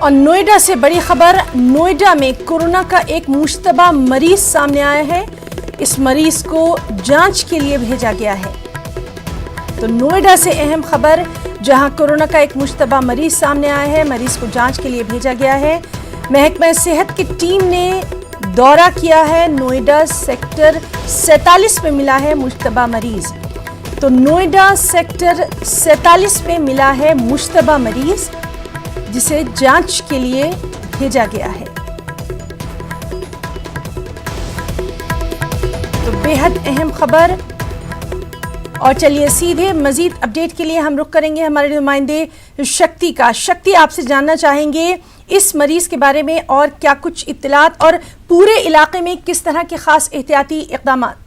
और नोएडा से बड़ी खबर, नोएडा में कोरोना का एक मुश्तबा मरीज सामने आया है। इस मरीज को जांच के लिए भेजा गया है। तो नोएडा से अहम खबर, जहां कोरोना का एक मुश्तबा मरीज सामने आया है, मरीज को जांच के लिए भेजा गया है। महकमा सेहत की टीम ने दौरा किया है। नोएडा सेक्टर 47 में मिला है मुश्तबा मरीज। तो नोएडा सेक्टर 47 में मिला है मुश्तबा मरीज, जिसे जांच के लिए भेजा गया है। तो बेहद अहम खबर। और चलिए सीधे मजीद अपडेट के लिए हम रुख करेंगे हमारे नुमाइंदे शक्ति का। शक्ति, आपसे जानना चाहेंगे इस मरीज के बारे में और क्या कुछ इत्तलात और पूरे इलाके में किस तरह के खास एहतियाती इक़दामात।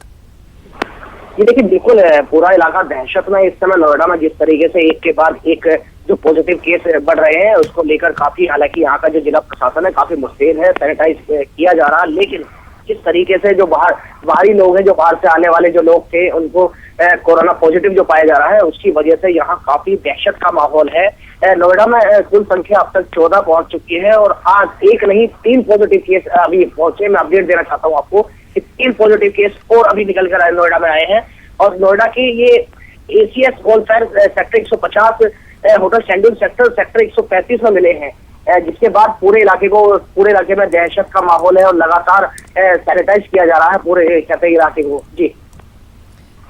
ये देखिए, बिल्कुल पूरा इलाका दहशत में इस समय। नोएडा में जिस तरीके से एक के बाद एक जो पॉजिटिव केस बढ़ रहे हैं, उसको लेकर काफी, हालांकि यहाँ का जो जिला प्रशासन है काफी मुस्तैद है, सैनिटाइज किया जा रहा है। लेकिन किस तरीके से जो बाहरी लोग हैं, जो बाहर से आने वाले जो लोग थे, उनको कोरोना पॉजिटिव जो पाया जा रहा है, उसकी वजह से यहाँ काफी दहशत का माहौल है। नोएडा में कुल संख्या अब तक 14 पहुंच चुकी है और आज एक नहीं 3 पॉजिटिव केस अभी पहुंचे। मैं अपडेट देना चाहता हूँ आपको कि 3 पॉजिटिव केस और अभी निकल कर नोएडा में आए हैं। और नोएडा की ये ACS गोल्फेयर सेक्टर 150, होटल शेंडूल सेक्टर 135 में मिले हैं, जिसके बाद पूरे इलाके में दहशत का माहौल है और लगातार सैनिटाइज किया जा रहा है पूरे कहते इलाके को। जी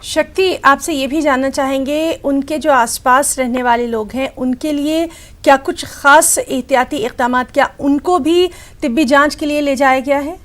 शक्ति, आपसे ये भी जानना चाहेंगे, उनके जो आसपास रहने वाले लोग हैं, उनके लिए क्या कुछ खास एहतियाती इक़दामात, क्या उनको भी तिब्बी जांच के लिए ले जाया गया है?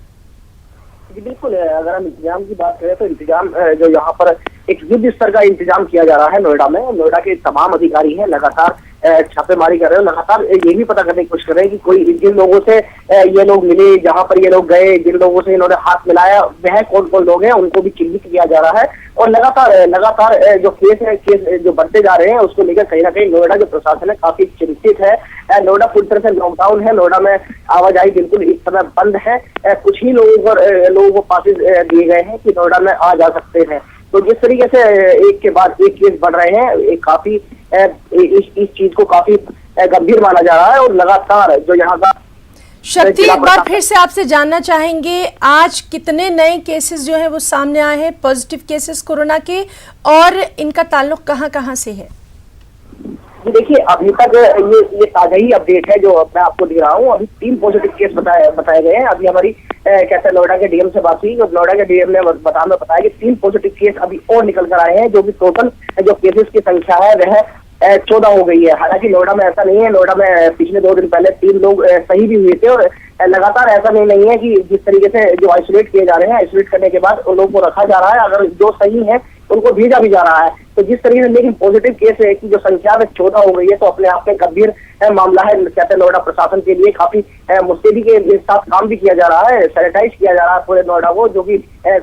जी बिल्कुल, अगर हम इंतजाम की बात करें तो इंतजाम जो यहाँ पर एक युद्ध स्तर का इंतजाम किया जा रहा है नोएडा में। नोएडा के तमाम अधिकारी हैं, लगातार छापेमारी कर रहे हैं, लगातार ये भी पता करने की कोशिश कर रहे हैं कि कोई जिन लोगों से ये लोग मिले, जहाँ पर ये लोग गए, जिन लोगों से इन्होंने हाथ मिलाया, वह कौन कौन लोग हैं, उनको भी चिन्हित किया जा रहा है। और लगातार जो केस जो बढ़ते जा रहे हैं, उसको लेकर कहीं ना कहीं नोएडा जो प्रशासन है काफी चिंतित है। नोएडा पूरी तरह से लॉकडाउन है। नोएडा में आवाजाही बिल्कुल इस समय बंद है। कुछ ही लोगों को पासेज दिए गए हैं कि नोएडा में आ जा सकते हैं। तो जिस तरीके से एक के बाद एक केस बढ़ रहे हैं, एक काफी इस चीज को काफी गंभीर माना जा रहा है। और लगातार जो यहाँ का शक्ति, एक बार फिर से आपसे जानना चाहेंगे, आज कितने नए केसेस जो है वो सामने आए हैं, पॉजिटिव केसेस कोरोना के, और इनका ताल्लुक कहाँ से है? जी देखिए, अभी तक ये ताजा ही अपडेट है जो मैं आपको दे रहा हूँ। अभी 3 पॉजिटिव केस बताए गए हैं। अभी हमारी कहते हैं नोएडा के DM से बात हुई और नोएडा के DM ने बताया कि 3 पॉजिटिव केस अभी और निकल कर आए हैं, जो भी टोटल जो केसेस की संख्या है वह 14 हो गई है। हालांकि नोएडा में ऐसा नहीं है। नोएडा में पिछले 2 दिन पहले 3 लोग सही भी हुए थे और लगातार ऐसा नहीं है कि जिस तरीके से जो आइसोलेट किए जा रहे हैं, आइसोलेट करने के बाद उन लोगों को रखा जा रहा है, अगर जो सही है उनको भेजा भी जा रहा है। तो जिस तरीके से, लेकिन पॉजिटिव केस की जो संख्या में 14 हो गई है, तो अपने आप में गंभीर मामला है। कहते हैं नोएडा प्रशासन के लिए काफी मुस्तैदी के साथ काम भी किया जा रहा है, सैनिटाइज किया जा रहा है पूरे नोएडा को, जो कि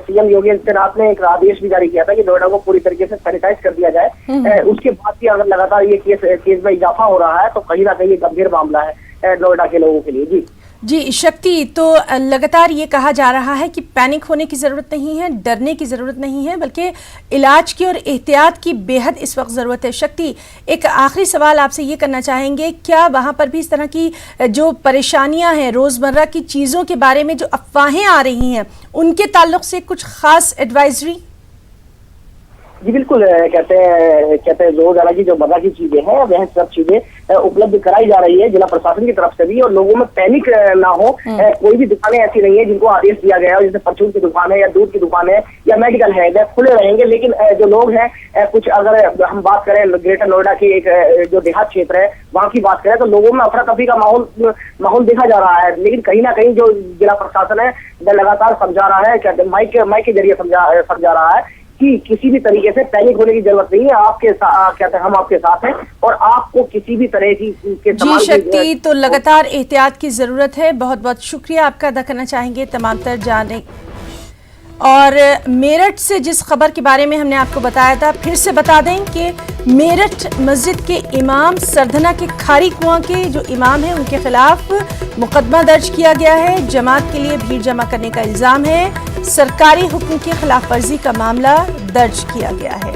CM योगी आदित्यनाथ ने एक आदेश भी जारी किया था कि नोएडा को पूरी तरीके से सैनिटाइज कर दिया जाए। उसके बाद भी अगर लगातार ये केस में इजाफा हो रहा है, तो कहीं ना कहीं ये गंभीर मामला है नोएडा के लोगों के लिए। जी शक्ति, तो लगातार ये कहा जा रहा है कि पैनिक होने की ज़रूरत नहीं है, डरने की ज़रूरत नहीं है, बल्कि इलाज की और एहतियात की बेहद इस वक्त ज़रूरत है। शक्ति, एक आखिरी सवाल आपसे ये करना चाहेंगे, क्या वहाँ पर भी इस तरह की जो परेशानियाँ हैं, रोज़मर्रा की चीज़ों के बारे में जो अफवाहें आ रही हैं, उनके ताल्लुक से कुछ ख़ास एडवाइजरी? जी बिल्कुल, कहते हैं रोजाना की जो मजा की चीजें हैं, वह सब चीजें उपलब्ध कराई जा रही है जिला प्रशासन की तरफ से भी, और लोगों में पैनिक ना हो। कोई भी दुकानें ऐसी नहीं है जिनको आदेश दिया गया है, जैसे परचून की दुकान है या दूध की दुकान है या मेडिकल है, वह खुले रहेंगे। लेकिन जो लोग हैं, कुछ अगर हम बात करें ग्रेटर नोएडा की एक जो देहात क्षेत्र है, वहाँ की बात करें, तो लोगों में अफरा तफरी का माहौल देखा जा रहा है। लेकिन कहीं ना कहीं जो जिला प्रशासन है वह लगातार समझा रहा है, कहते माइक के जरिए समझा रहा है कि किसी भी तरीके से पैनिक होने की जरूरत नहीं है। आपके साथ, कहते हैं हम आपके साथ हैं और आपको किसी भी तरह की जी शक्ति, तो लगातार एहतियात की जरूरत है। बहुत बहुत शुक्रिया आपका अदा करना चाहेंगे तमाम तर जाने। और मेरठ से जिस खबर के बारे में हमने आपको बताया था, फिर से बता दें कि मेरठ मस्जिद के इमाम सरधना के खारी कुआं के जो इमाम हैं, उनके खिलाफ मुकदमा दर्ज किया गया है। जमात के लिए भीड़ जमा करने का इल्ज़ाम है। सरकारी हुक्म की खिलाफ वर्जी का मामला दर्ज किया गया है।